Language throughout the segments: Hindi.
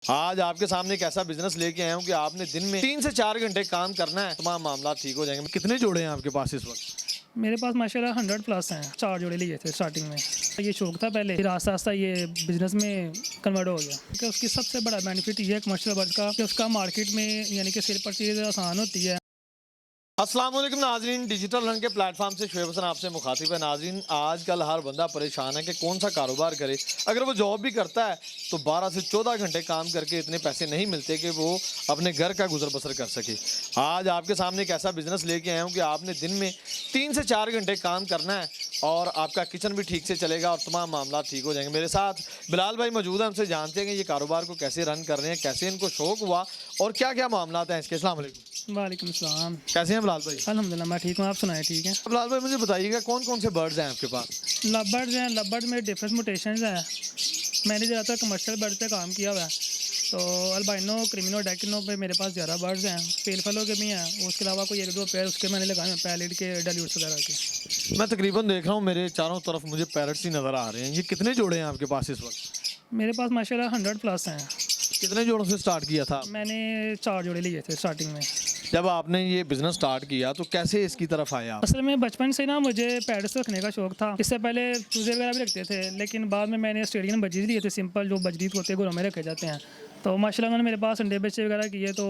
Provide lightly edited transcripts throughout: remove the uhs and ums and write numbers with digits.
आज आपके सामने एक ऐसा बिजनेस लेके आया हूँ कि आपने दिन में 3 से 4 घंटे काम करना है, तमाम मामला ठीक हो जाएंगे। कितने जोड़े हैं आपके पास इस वक्त? मेरे पास माशाल्लाह 100 प्लस हैं। 4 जोड़े लिए थे स्टार्टिंग में। ये शौक था पहले, फिर आस्ता आस्ता ये बिजनेस में कन्वर्ट हो गया। कि उसकी सबसे बड़ा बेनिफिट ये है कमर्शियल बर्ड का कि उसका मार्केट में यानी कि सेल परचेज आसान होती है। अस्सलाम वालेकुम नाजरीन, डिजिटल रन के प्लेटफॉर्म से शुएब हसन आपसे मुखातिब है। नाजरीन, आजकल हर बंदा परेशान है कि कौन सा कारोबार करे। अगर वो जॉब भी करता है तो 12 से 14 घंटे काम करके इतने पैसे नहीं मिलते कि वो अपने घर का गुजर बसर कर सके। आज आपके सामने एक ऐसा बिजनेस लेके आया हूँ कि आपने दिन में 3 से 4 घंटे काम करना है और आपका किचन भी ठीक से चलेगा और तमाम मामला ठीक हो जाएंगे। मेरे साथ बिलाल भाई मौजूद हैं, हमसे जानते हैं कि ये कारोबार को कैसे रन कर रहे हैं, कैसे इनको शौक हुआ और क्या क्या मामला हैं इसके। अस्सलाम वालेकुम। वालेकुम सलाम। कैसे हैं बिलाल भाई? अल्हम्दुलिल्लाह मैं ठीक हूँ, आप सुनाएं ठीक है। बिलाल भाई, मुझे बताइएगा कौन कौन से बर्ड्स हैं आपके पास? लबर्ड्स हैं, लबर्ड में डिफरेंट मोटेशंस हैं। मैंने ज़्यादातर कमर्शियल बर्ड पे काम किया हुआ है, तो अल्बाइनो, क्रिमिनो, डेकिनो पे मेरे पास ज़्यादा बर्ड्स हैं। पेल फलो के भी हैं, उसके अलावा कोई 1-2 पेयर उसके मैंने लगाए हैं, पैलिड के, डेल्यूट्स वगैरह के। मैं तकरीबन देख रहा हूँ मेरे चारों तरफ मुझे पैरट्स ही नज़र आ रहे हैं। ये कितने जोड़े हैं आपके पास इस वक्त? मेरे पास माशाल्लाह 100 प्लस हैं। कितने जोड़ों से स्टार्ट किया था? मैंने 4 जोड़े लिए थे स्टार्टिंग में। जब आपने ये बिजनेस स्टार्ट किया तो कैसे इसकी तरफ आया आप? असल में बचपन से ना मुझे पैरट्स रखने का शौक था। इससे पहले चूजे वगैरह भी रखते थे, लेकिन बाद में मैंने ऑस्ट्रेलियन बजीज लिए थे, सिंपल जो बजरीत होते हैं घरों में रखे जाते हैं। तो माशाल्लाह उन्होंने मेरे पास अंडे बच्चे वगैरह किए तो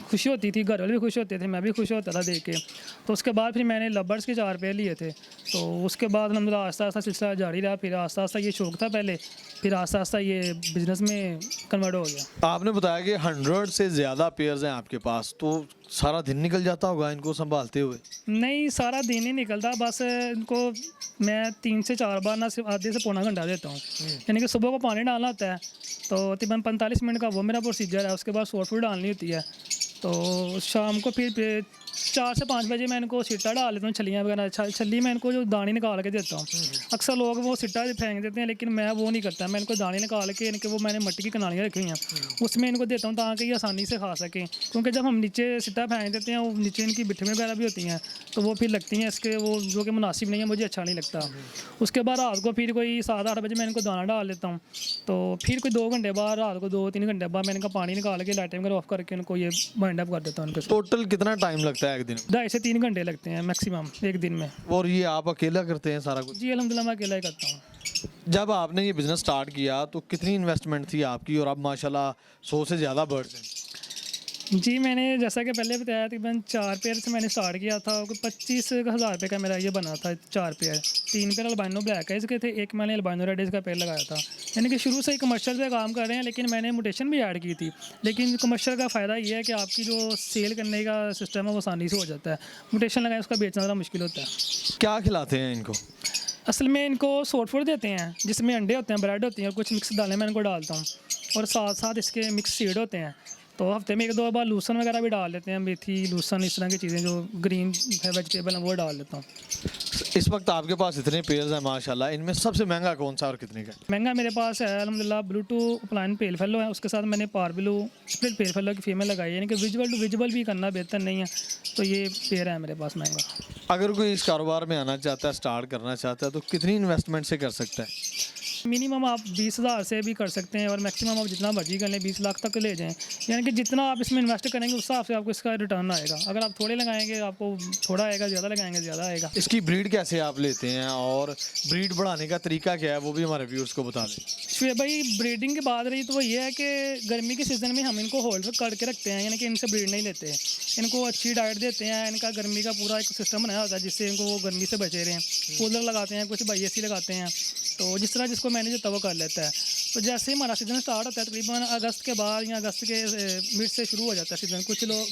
खुशी होती थी, घर वाले भी खुश होते थे, मैं भी खुश होता था देख के। तो उसके बाद फिर मैंने लबर्ड्स के 4 पेयर लिए थे। तो उसके बाद अल्हम्दुलिल्लाह आस्ता आस्ता सिलसिला जारी रहा। फिर आस्ता आस्ता ये शौक था पहले, फिर आस्ता आस्ता ये बिज़नेस में कन्वर्ट हो गया। आपने बताया कि 100 से ज़्यादा पेयर्स हैं आपके पास, तो सारा दिन निकल जाता होगा इनको संभालते हुए? नहीं, सारा दिन ही निकलता, बस इनको मैं 3 से 4 बार ना सिर्फ आधे से पौना घंटा देता हूँ। यानी कि सुबह को पानी डालना होता है, तो तकरीबन 45 मिनट का वो मेरा प्रोसीजर है। उसके बाद सोट फूड डालनी होती है, तो शाम को फिर 4 से 5 बजे मैं इनको सिट्टा डाल देता हूँ, छलियाँ वगैरह। छली मैं इनको जो दाने निकाल के देता हूँ। अक्सर लोग वो सिट्टा फेंक देते हैं, लेकिन मैं वो नहीं करता। मैं इनको दाने निकाल के इनके वो मैंने मिट्टी की कनालियाँ रखी हुई हैं, उसमें इनको देता हूँ ताकि ये आसानी से खा सकें। क्योंकि जब हम नीचे सिट्टा फेंक देते हैं, वो नीचे इनकी बिठमें वगैरह भी होती हैं, तो वो फिर लगती हैं इसके, वो जो कि मुनासिब नहीं है, मुझे अच्छा नहीं लगता। उसके बाद रात को फिर कोई 7-8 बजे मैं इनको दाना डाल देता हूँ। तो फिर कोई 2 घंटे बाद, रात को 2-3 घंटे बाद मैं इनका पानी निकाल के लाइटें वगैरह ऑफ करके इनको ये वाइंड अप कर देता हूँ। टोटल कितना टाइम लगता है एक दिन में? 2.5 से 3 घंटे लगते हैं मैक्सिमम एक दिन में। और ये आप अकेला करते हैं सारा कुछ? जी अल्हम्दुलिल्लाह मैं अकेला ही करता हूँ। जब आपने ये बिज़नेस स्टार्ट किया तो कितनी इन्वेस्टमेंट थी आपकी, और अब माशाल्लाह 100 से ज़्यादा बर्ड्स हैं? जी मैंने जैसा कि पहले बताया तकरीबन 4 पेयर से मैंने स्टार्ट किया था। 25,000 रुपये का मेरा ये बना था 4 pair. 3 pair albino black eyes के थे, एक मैंने अल्बाइनो रेड आइज का पेयर लगाया था। यानी कि शुरू से ही कमर्शियल पे काम कर रहे हैं, लेकिन मैंने मोटेशन भी ऐड की थी। लेकिन कमर्शियल का फ़ायदा ये है कि आपकी जो सेल करने का सिस्टम है वो आसानी से हो जाता है। मोटेशन लगाए उसका बेचना ज़रा मुश्किल होता है। क्या खिलाते हैं इनको? असल में इनको सोट फूड देते हैं, जिसमें अंडे होते हैं, ब्रेड होती हैं और कुछ मिक्स दालें मैं इनको डालता हूँ, और साथ साथ इसके मिक्स सीड होते हैं। तो हफ्ते में 1-2 बार लूसन वगैरह भी डाल देते हैं, मेथी, लूसन, इस तरह की चीज़ें जो ग्रीन है वेजिटेबल हैं वो डाल देता हूँ। इस वक्त आपके पास इतने पेयर्स हैं माशाल्लाह, इनमें सबसे महंगा कौन सा और कितने का? महंगा मेरे पास है अल्हम्दुलिल्लाह ब्लू-टू अपलाइन पेल फेलो है, उसके साथ मैंने पार ब्लू स्प्लिट पेल फेलो की फीमेल लगाई है। यानी कि विजुअल टू विजुअल भी करना बेहतर नहीं है, तो ये पेयर है मेरे पास महंगा। अगर कोई इस कारोबार में आना चाहता है, स्टार्ट करना चाहता है, तो कितनी इन्वेस्टमेंट से कर सकता है? मिनिमम आप 20,000 से भी कर सकते हैं और मैक्सिमम आप जितना मर्जी कर लें 20 लाख तक ले जाएं। यानी कि जितना आप इसमें इन्वेस्ट करेंगे उस हिसाब से आपको इसका रिटर्न आएगा। अगर आप थोड़े लगाएंगे आपको थोड़ा आएगा, ज़्यादा लगाएंगे ज़्यादा आएगा। इसकी ब्रीड कैसे आप लेते हैं और ब्रीड बढ़ाने का तरीका क्या है, वो भी हमारे व्यूअर्स को बता दें। शुएब भाई, ब्रीडिंग की बात रही तो वो ये है कि गर्मी के सीज़न में हम इनको होल्ड करके रखते हैं, यानी कि इनसे ब्रीड नहीं लेते। इनको अच्छी डाइट देते हैं, इनका गर्मी का पूरा एक सिस्टम बनाया होता है जिससे इनको वो गर्मी से बचे रहें। कूलर लगाते हैं, कुछ बाई AC लगाते हैं, तो जिस तरह जिसको मैनेज होता है वो कर लेता है। तो जैसे ही हमारा सीज़न स्टार्ट होता है तकरीबन अगस्त के बाद या अगस्त के मिड से शुरू हो जाता है सीज़न। कुछ लोग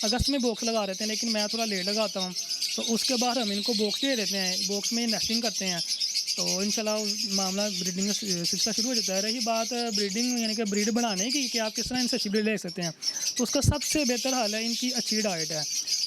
अगस्त में बॉक्स लगा देते हैं, लेकिन मैं थोड़ा लेट लगाता हूँ। तो उसके बाद हम इनको बॉक्स दे देते हैं, बॉक्स में नेस्टिंग करते हैं, तो इंशाल्लाह मामला ब्रीडिंग का सिलसिला शुरू हो जाता है। रही बात ब्रीडिंग यानी कि ब्रीड बढ़ाने की कि आप किस तरह इनसे अच्छी ब्रीड ले सकते हैं, तो उसका सबसे बेहतर हल है इनकी अच्छी डाइट है।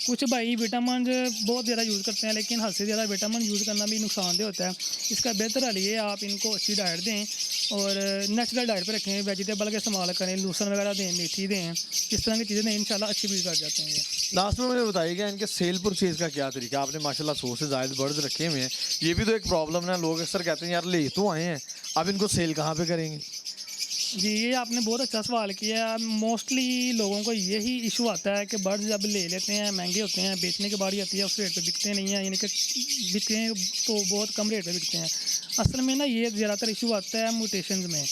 कुछ भाई विटामिन बहुत ज़्यादा यूज़ करते हैं, लेकिन हद से ज़्यादा विटामिन यूज़ करना भी नुकसानदेह होता है। इसका बेहतर हल ये आप इनको अच्छी डाइट दें और नेचुरल डाइट पर रखें, वेजिटेबल का इस्तेमाल करें, लूसन वगैरह दें, मेथी दें, इस तरह की चीज़ें दें, इंशाल्लाह अच्छी ब्रीड कर जाते हैं ये। लास्ट में मुझे बताइएगा इनके सेल परचेज का क्या तरीका? आपने माशाल्लाह 100 से ज़्यादा बर्ड्स रखे हुए हैं, ये भी तो एक प्रॉब्लम है। लोग अक्सर कहते हैं यार ले तो आए हैं, अब इनको सेल कहाँ पे करेंगे? जी, ये आपने बहुत अच्छा सवाल किया है। मोस्टली लोगों को यही इशू आता है कि बर्ड्स जब ले लेते हैं महंगे होते हैं, बेचने की बारी आती है उस रेट पे बिकते नहीं हैं, यानी कि बिकते हैं तो बहुत कम रेट पे बिकते हैं। असल में ना ये ज़्यादातर इशू आता है म्यूटेशंस में।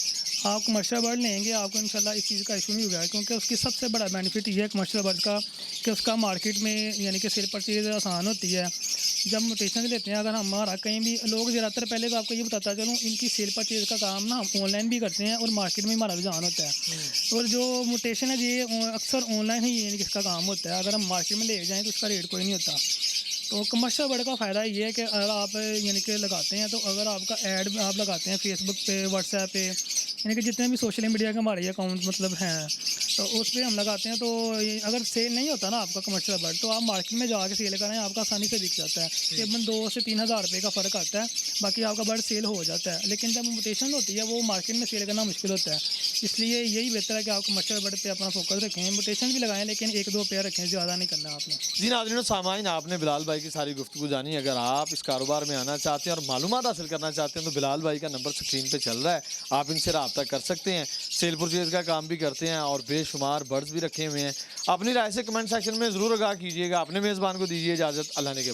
आप कमर्शियल बर्ड लेंगे, आपको इंशाल्लाह इस चीज़ का इशू नहीं होगा, क्योंकि उसकी सबसे बड़ा बेनिफिट ये है कमर्शियल बर्ड का कि उसका मार्केट में यानी कि सेल परचेज आसान होती है। जब म्यूटेशन लेते हैं, अगर हमारा कहीं भी लोग ज़्यादातर, पहले तो आपको ये बताता चलूँ, इनकी सेल परचेज का काम ना हम ऑनलाइन भी करते हैं और मार्केट में हमारा रुझान होता है। और जो म्यूटेशन है ये अक्सर ऑनलाइन ही यानी कि इसका काम होता है। अगर हम मार्केट में ले जाएँ तो उसका रेट कोई नहीं होता। तो कमर्शियल बर्ड का फ़ायदा ये है कि अगर आप यानी कि लगाते हैं, तो अगर आपका ऐड आप लगाते हैं फेसबुक पे, व्हाट्सएप पे, यानी कि जितने भी सोशल मीडिया के हमारे अकाउंट मतलब हैं, तो उस पे हम लगाते हैं, तो ये अगर सेल नहीं होता ना आपका कमर्शियल बर्ड, तो आप मार्केट में जाके सेल करें, आपका आसानी से बिक जाता है। तकरीबन 2 से 3 हज़ार रुपये का फ़र्क आता है, बाकी आपका बर्ड सेल हो जाता है। लेकिन जब म्यूटेशन होती है वो मार्केट में सेल करना मुश्किल होता है, इसलिए यही बेहतर है कि आप कमर्शियल बर्ड पे अपना फोकस रखें। म्यूटेशन भी लगाएं लेकिन 1-2 पेयर रखें, ज़्यादा नहीं करना आपने। जी नाज़रीन और सामाइन, आपने बिलाल भाई की सारी गुफ्तगू जानी। अगर आप इस कारोबार में आना चाहते हैं और मालूमात हासिल करना चाहते हैं तो बिलाल भाई का नंबर स्क्रीन पे चल रहा है, आप इनसे रब्ता कर सकते हैं। सेल परचेज का काम भी करते हैं और बेशुमार बर्ड्स भी रखे हुए हैं। अपनी राय से कमेंट सेक्शन में ज़रूर आगाह कीजिएगा। अपने मेज़बान को दीजिए इजाज़त। अल्लाह ने के